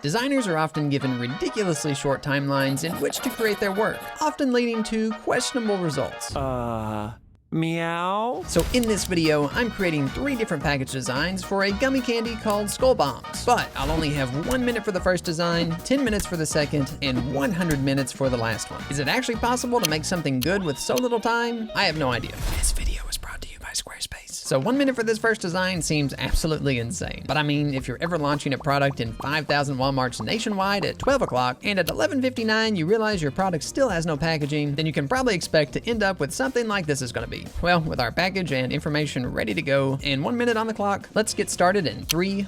Designers are often given ridiculously short timelines in which to create their work, often leading to questionable results. Meow? So in this video, I'm creating 3 different package designs for a gummy candy called Skull Bombs. But I'll only have 1 minute for the first design, 10 minutes for the second, and 100 minutes for the last one. Is it actually possible to make something good with so little time? I have no idea. This video is brought to you by Squarespace. So 1 minute for this first design seems absolutely insane. But I mean, if you're ever launching a product in 5,000 Walmarts nationwide at 12 o'clock, and at 11:59 you realize your product still has no packaging, then you can probably expect to end up with something like this is gonna be. Well, with our package and information ready to go, and 1 minute on the clock, let's get started in 3,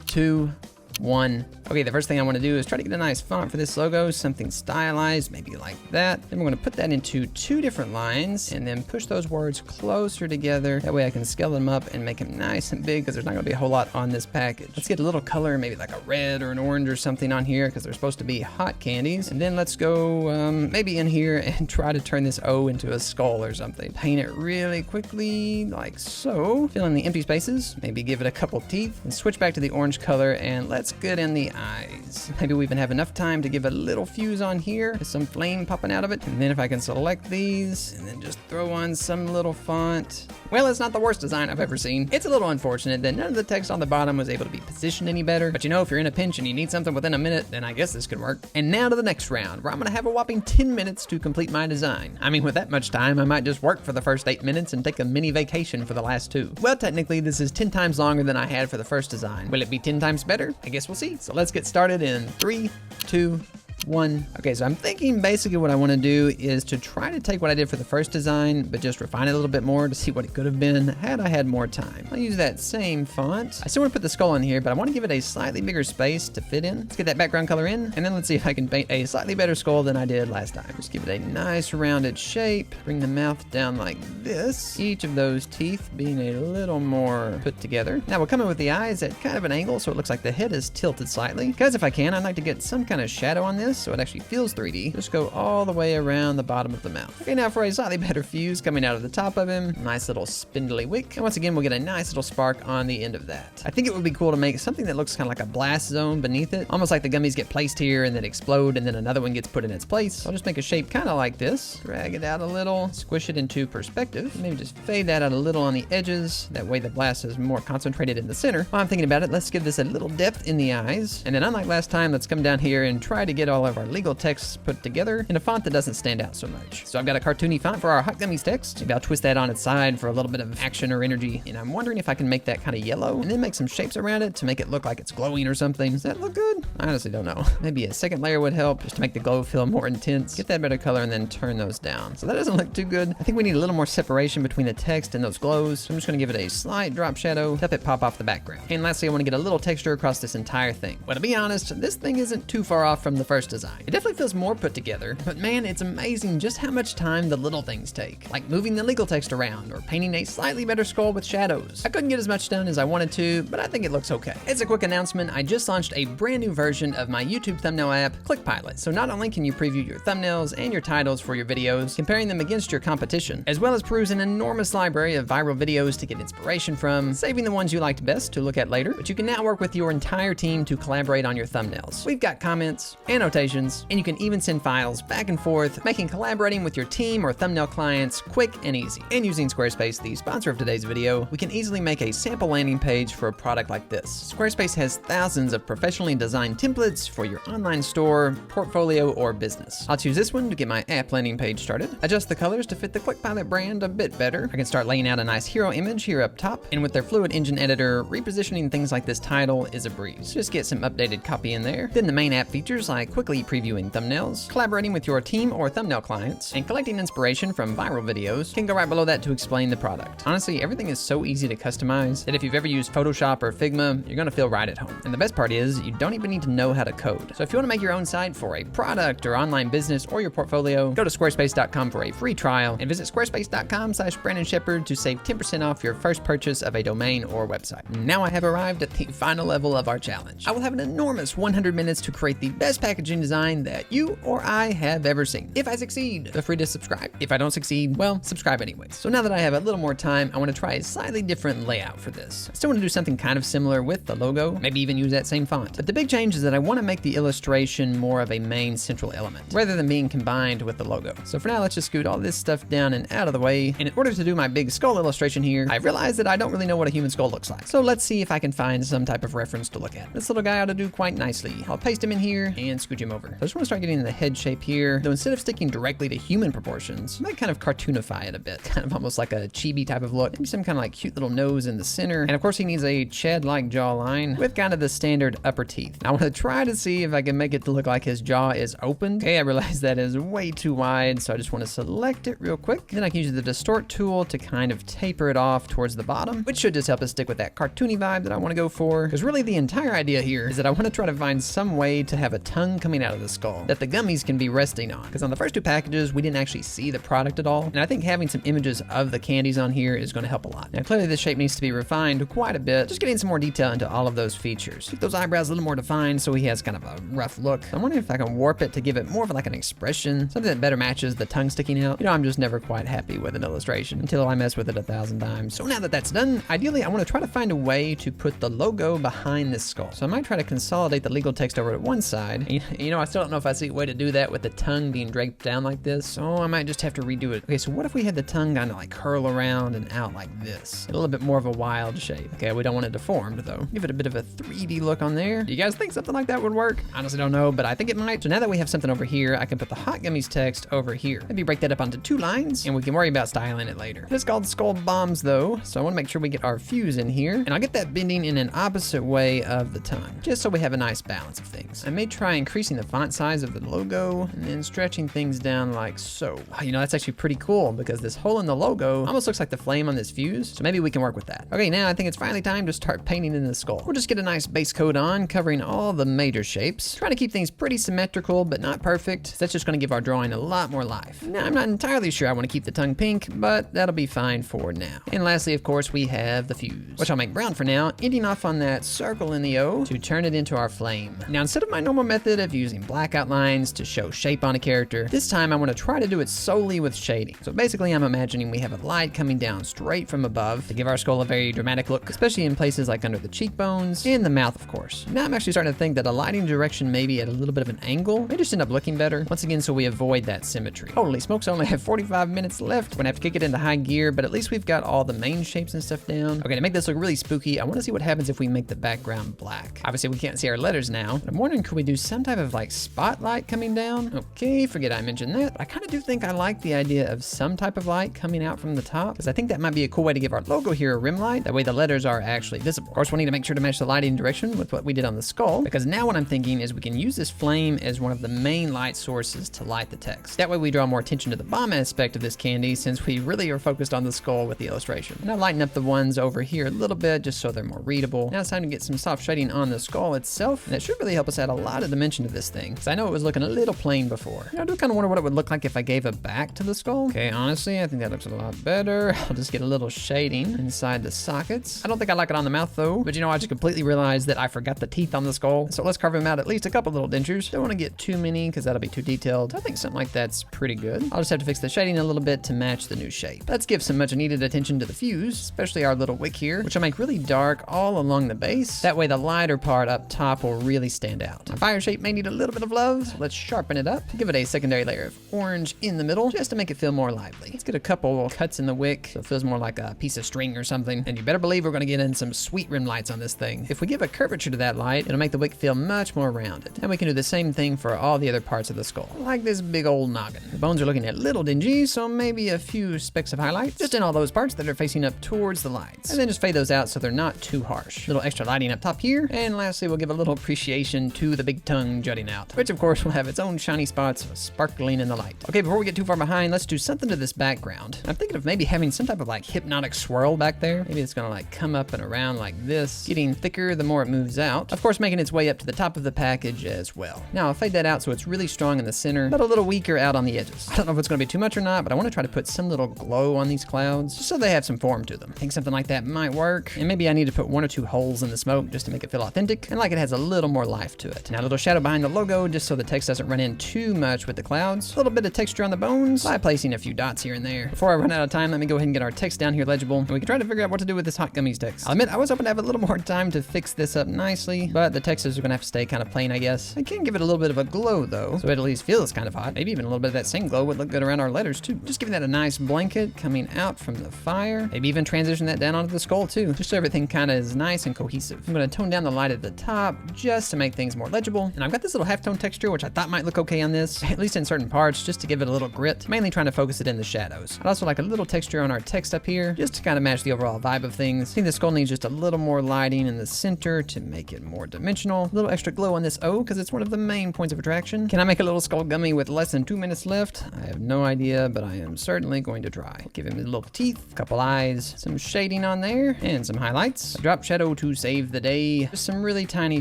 2, 1. Okay, the first thing I want to do is try to get a nice font for this logo, something stylized, maybe like that. Then we're going to put that into 2 different lines and then push those words closer together. That way I can scale them up and make them nice and big because there's not going to be a whole lot on this package. Let's get a little color, maybe like a red or an orange or something on here because they're supposed to be hot candies. And then let's go maybe in here and try to turn this O into a skull or something. Paint it really quickly like so. Fill in the empty spaces, maybe give it a couple teeth and switch back to the orange color and let's get in the eyes. Maybe we even have enough time to give a little fuse on here with some flame popping out of it. And then if I can select these and then just throw on some little font. Well, it's not the worst design I've ever seen. It's a little unfortunate that none of the text on the bottom was able to be positioned any better. But you know, if you're in a pinch and you need something within a minute, then I guess this could work. And now to the next round, where I'm gonna have a whopping 10 minutes to complete my design. I mean, with that much time, I might just work for the first 8 minutes and take a mini vacation for the last 2. Well, technically, this is 10 times longer than I had for the first design. Will it be 10 times better? I guess we'll see. So let's get started in 3, 2, 1. Okay, so I'm thinking basically what I want to do is to try to take what I did for the first design, but just refine it a little bit more to see what it could have been had I had more time. I'll use that same font. I still want to put the skull in here, but I want to give it a slightly bigger space to fit in. Let's get that background color in, and then let's see if I can paint a slightly better skull than I did last time. Just give it a nice rounded shape. Bring the mouth down like this. Each of those teeth being a little more put together. Now we'll come in with the eyes at kind of an angle, so it looks like the head is tilted slightly. Guys, if I can, I'd like to get some kind of shadow on this so it actually feels 3D. Just go all the way around the bottom of the mouth. Okay, now for a slightly better fuse coming out of the top of him. Nice little spindly wick. And once again, we'll get a nice little spark on the end of that. I think it would be cool to make something that looks kind of like a blast zone beneath it. Almost like the gummies get placed here and then explode and then another one gets put in its place. I'll just make a shape kind of like this. Drag it out a little, squish it into perspective. Maybe just fade that out a little on the edges. That way the blast is more concentrated in the center. While I'm thinking about it, let's give this a little depth in the eyes. And then unlike last time, let's come down here and try to get all of our legal text put together in a font that doesn't stand out so much. So I've got a cartoony font for our hot gummies text. Maybe I'll twist that on its side for a little bit of action or energy. And I'm wondering if I can make that kind of yellow and then make some shapes around it to make it look like it's glowing or something. Does that look good? I honestly don't know. Maybe a second layer would help just to make the glow feel more intense. Get that better color and then turn those down. So that doesn't look too good. I think we need a little more separation between the text and those glows. So I'm just gonna give it a slight drop shadow, help it pop off the background. And lastly, I wanna get a little texture across this entire thing. Well, to be honest, this thing isn't too far off from the first design. It definitely feels more put together, but man, it's amazing just how much time the little things take, like moving the legal text around or painting a slightly better skull with shadows. I couldn't get as much done as I wanted to, but I think it looks okay. As a quick announcement, I just launched a brand new version of my YouTube thumbnail app, ClickPilot. So not only can you preview your thumbnails and your titles for your videos, comparing them against your competition, as well as peruse an enormous library of viral videos to get inspiration from, saving the ones you liked best to look at later, but you can now work with your entire team to collaborate on your thumbnails. We've got comments, annotations, and you can even send files back and forth, making collaborating with your team or thumbnail clients quick and easy. And using Squarespace, the sponsor of today's video, we can easily make a sample landing page for a product like this. Squarespace has thousands of professionally designed templates for your online store, portfolio, or business. I'll choose this one to get my app landing page started. Adjust the colors to fit the ClickPilot brand a bit better. I can start laying out a nice hero image here up top, and with their Fluid Engine editor, repositioning things like this title is a breeze. Just get some updated copy in there. Then the main app features like quickly previewing thumbnails, collaborating with your team or thumbnail clients, and collecting inspiration from viral videos can go right below that to explain the product. Honestly, everything is so easy to customize that if you've ever used Photoshop or Figma, you're gonna feel right at home. And the best part is, you don't even need to know how to code. So if you wanna make your own site for a product or online business or your portfolio, go to squarespace.com for a free trial and visit squarespace.com/Brandon Shepherd to save 10% off your first purchase of a domain or website. Now I have arrived at the final level of our challenge. I will have an enormous 100 minutes to create the best packaging illustrating design that you or I have ever seen. If I succeed, feel free to subscribe. If I don't succeed, well, subscribe anyways. So now that I have a little more time, I want to try a slightly different layout for this. I still want to do something kind of similar with the logo, maybe even use that same font. But the big change is that I want to make the illustration more of a main central element, rather than being combined with the logo. So for now, let's just scoot all this stuff down and out of the way. And in order to do my big skull illustration here, I realized that I don't really know what a human skull looks like. So let's see if I can find some type of reference to look at. This little guy ought to do quite nicely. I'll paste him in here and scooch him over. So I just want to start getting the head shape here, though instead of sticking directly to human proportions, I might kind of cartoonify it a bit, kind of almost like a chibi type of look. Maybe some kind of like cute little nose in the center. And of course he needs a Chad-like jawline with kind of the standard upper teeth. Now I want to try to see if I can make it to look like his jaw is opened. Okay, I realize that is way too wide, so I just want to select it real quick. Then I can use the distort tool to kind of taper it off towards the bottom, which should just help us stick with that cartoony vibe that I want to go for. Because really the entire idea here is that I want to try to find some way to have a tongue coming out of the skull that the gummies can be resting on. Because on the first two packages, we didn't actually see the product at all. And I think having some images of the candies on here is going to help a lot. Now clearly this shape needs to be refined quite a bit, just getting some more detail into all of those features. Keep those eyebrows a little more defined so he has kind of a rough look. I'm wondering if I can warp it to give it more of like an expression, something that better matches the tongue sticking out. You know, I'm just never quite happy with an illustration until I mess with it 1,000 times. So now that that's done, ideally I want to try to find a way to put the logo behind this skull. So I might try to consolidate the legal text over to one side. You know, I still don't know if I see a way to do that with the tongue being draped down like this, so I might just have to redo it. Okay, so what if we had the tongue kind of like curl around and out like this? A little bit more of a wild shape. Okay, we don't want it deformed though. Give it a bit of a 3D look on there. Do you guys think something like that would work? Honestly don't know, but I think it might. So now that we have something over here, I can put the Hot Gummies text over here. Maybe break that up onto 2 lines and we can worry about styling it later. It's called Skull Bombs though, so I want to make sure we get our fuse in here. And I'll get that bending in an opposite way of the tongue, just so we have a nice balance of things. I may try increasing the font size of the logo and then stretching things down like so. Oh, you know, that's actually pretty cool because this hole in the logo almost looks like the flame on this fuse. So maybe we can work with that. Okay, now I think it's finally time to start painting in the skull. We'll just get a nice base coat on, covering all the major shapes. Trying to keep things pretty symmetrical, but not perfect. So that's just going to give our drawing a lot more life. Now, I'm not entirely sure I want to keep the tongue pink, but that'll be fine for now. And lastly, of course, we have the fuse, which I'll make brown for now, ending off on that circle in the O to turn it into our flame. Now, instead of my normal method of using black outlines to show shape on a character, this time I want to try to do it solely with shading. So basically, I'm imagining we have a light coming down straight from above to give our skull a very dramatic look, especially in places like under the cheekbones and the mouth, of course. Now I'm actually starting to think that a lighting direction may be at a little bit of an angle may just end up looking better, once again, so we avoid that symmetry. Holy smokes, I only have 45 minutes left. We're gonna have to kick it into high gear, but at least we've got all the main shapes and stuff down. Okay, to make this look really spooky, I want to see what happens if we make the background black. Obviously, we can't see our letters now, but I'm wondering, could we do some type of like spotlight coming down? Okay, forget I mentioned that, but I kind of do think I like the idea of some type of light coming out from the top, because I think that might be a cool way to give our logo here a rim light. That way the letters are actually visible. Of course, we'll need to make sure to match the lighting direction with what we did on the skull, because now what I'm thinking is we can use this flame as one of the main light sources to light the text. That way we draw more attention to the bomb aspect of this candy, since we really are focused on the skull with the illustration. And I'll lighten up the ones over here a little bit just so they're more readable. Now it's time to get some soft shading on the skull itself, and it should really help us add a lot of dimension to this thing, because I know it was looking a little plain before. You know, I do kind of wonder what it would look like if I gave a back to the skull. Okay, honestly, I think that looks a lot better. I'll just get a little shading inside the sockets. I don't think I like it on the mouth though, but you know, I just completely realized that I forgot the teeth on the skull. So let's carve them out at least a couple little dentures. Don't want to get too many because that'll be too detailed. I think something like that's pretty good. I'll just have to fix the shading a little bit to match the new shape. Let's give some much needed attention to the fuse, especially our little wick here, which I'll make really dark all along the base. That way the lighter part up top will really stand out. My fire shape may need a little bit of love, so let's sharpen it up. Give it a secondary layer of orange in the middle, just to make it feel more lively. Let's get a couple cuts in the wick so it feels more like a piece of string or something. And you better believe we're gonna get in some sweet rim lights on this thing. If we give a curvature to that light, it'll make the wick feel much more rounded. And we can do the same thing for all the other parts of the skull, like this big old noggin. The bones are looking a little dingy, so maybe a few specks of highlights just in all those parts that are facing up towards the lights. And then just fade those out so they're not too harsh. Little extra lighting up top here. And lastly, we'll give a little appreciation to the big tongue jutting out, which of course will have its own shiny spots sparkling in the light. Okay, before we get too far behind, let's do something to this background. I'm thinking of maybe having some type of like hypnotic swirl back there. Maybe it's gonna like come up and around like this, getting thicker the more it moves out. Of course, making its way up to the top of the package as well. Now I'll fade that out so it's really strong in the center, but a little weaker out on the edges. I don't know if it's gonna be too much or not, but I wanna try to put some little glow on these clouds just so they have some form to them. I think something like that might work. And maybe I need to put 1 or 2 holes in the smoke just to make it feel authentic and like it has a little more life to it. Now a little shadow behind the logo just so the text doesn't run in too much with the clouds. A little bit of texture on the bones by placing a few dots here and there. Before I run out of time, let me go ahead and get our text down here legible, and we can try to figure out what to do with this Hot Gummies text. I'll admit, I was hoping to have a little more time to fix this up nicely, but the textures are gonna have to stay kind of plain, I guess. I can give it a little bit of a glow though, so it at least feels kind of hot. Maybe even a little bit of that same glow would look good around our letters too. Just giving that a nice blanket coming out from the fire. Maybe even transition that down onto the skull too, just so everything kind of is nice and cohesive. I'm gonna tone down the light at the top just to make things more legible. And I've got this little halftone texture, which I thought might look okay on this, at least in certain parts, just to give it a little grit, mainly trying to focus it in the shadows. I'd also like a little texture on our text up here, just to kind of match the overall vibe of things. I think the skull needs just a little more lighting in the center to make it more dimensional. A little extra glow on this O, because it's one of the main points of attraction. Can I make a little skull gummy with less than 2 minutes left? I have no idea, but I am certainly going to try. Give him little teeth, a couple eyes, some shading on there, and some highlights. A drop shadow to save the day. Just some really tiny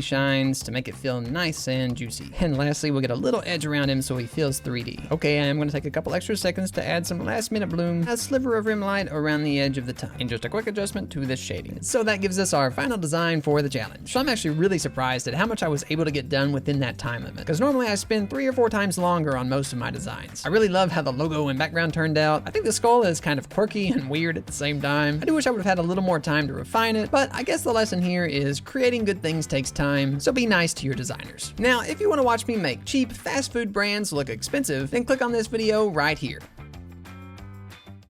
shines to make it feel nice and juicy. And lastly, we'll get a little edge around him so he feels 3D. Okay, I am going to take a couple extra seconds to add some last minute bloom, a sliver of rim light around the edge of the tongue, and just a quick adjustment to this shading. So that gives us our final design for the challenge. So I'm actually really surprised at how much I was able to get done within that time limit, because normally I spend 3 or 4 times longer on most of my designs. I really love how the logo and background turned out. I think the skull is kind of quirky and weird at the same time. I do wish I would have had a little more time to refine it, but I guess the lesson here is creating good things takes time, so be nice to your designers. Now, if you want to watch me make cheap fast food brands look expensive, then click on this video right here.